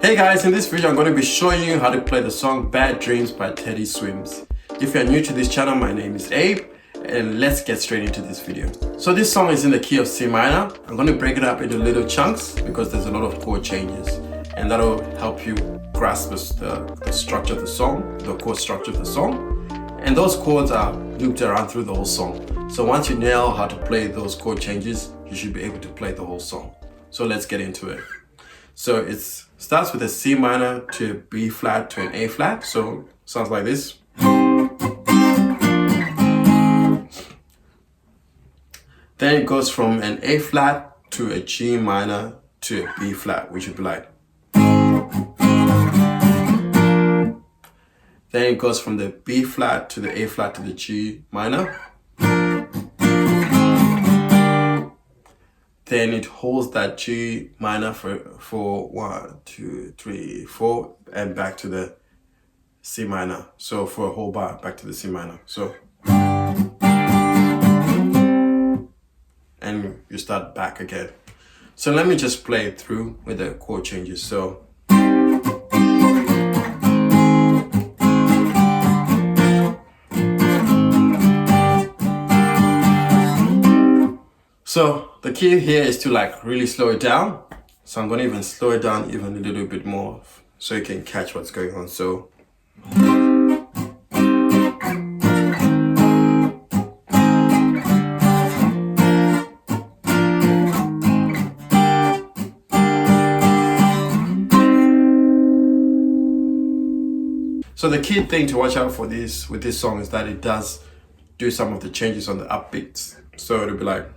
Hey guys, in this video I'm going to be showing you how to play the song Bad Dreams by Teddy Swims. If you're new to this channel, my name is Abe and let's get straight into this video. So this song is in the key of C minor. I'm going to break it up into little chunks because there's a lot of chord changes and that'll help you grasp the structure of the song, the chord structure of the song. And those chords are looped around through the whole song. So once you nail how to play those chord changes, you should be able to play the whole song. So let's get into it. So it starts with a C minor to a B flat to an A flat. So it sounds like this. Then it goes from an A flat to a G minor to a B flat, which would be like. Then it goes from the B flat to the A flat to the G minor. Then it holds that G minor for 1, 2, 3, 4, and back to the C minor. So for a whole bar, back to the C minor. So, and you start back again. So let me just play it through with the chord changes. So the key here is to like really slow it down. So I'm gonna even slow it down even a little bit more so you can catch what's going on. So the key thing to watch out for with this song is that it does do some of the changes on the upbeats. So it'll be like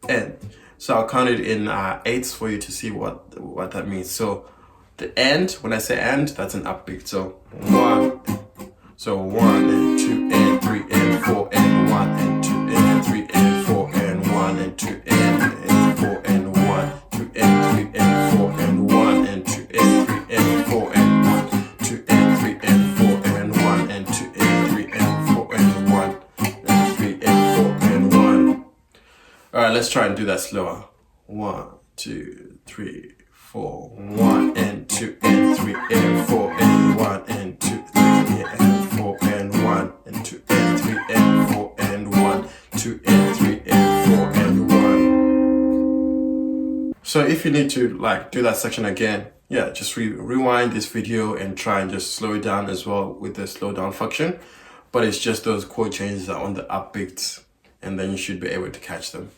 end. So I'll count it in eighths for you to see what that means. So the end, when I say end, that's an upbeat. So 1, so 1 and 2 and 3 and 4 and 1 and 2 and 3 and 4 and 1 and 2 and 4 and 1, 2 and 3 and 4 and 1 and 2 and 3 and 4 and 1, 2 and 3 and 4 and 1 and 2 and 3 and 4 and 1 and 3 and 4 and 1. All right, let's try and do that slower. 1, 2, 3, 4, 1 and 2 and 3 and 4 and 1 and 2, 3 and 4 and 1 and 2 and 3 and 4 and 1, 2 and 3 and 4 and 1. So if you need to like do that section again, yeah, just rewind this video and try and just slow it down as well with the slow down function. But it's just those chord changes are on the upbeats and then you should be able to catch them.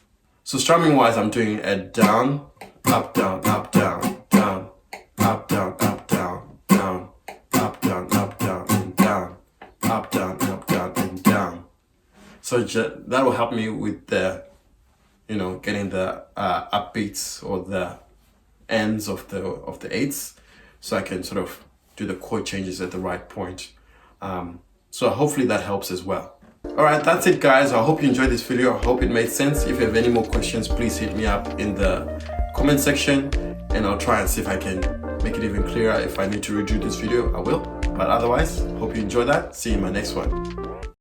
So strumming wise, I'm doing a down, up, down, up, down, down, up, down, up, down, down, up, down, up, down, and down, up, down, up, down, and down. So that will help me with the, getting the upbeats or the ends of the eighths, so I can sort of do the chord changes at the right point. So hopefully that helps as well. Alright, that's it guys. I hope you enjoyed this video. I hope it made sense. If you have any more questions, please hit me up in the comment section and I'll try and see if I can make it even clearer. If I need to redo this video, I will. But otherwise, hope you enjoyed that. See you in my next one.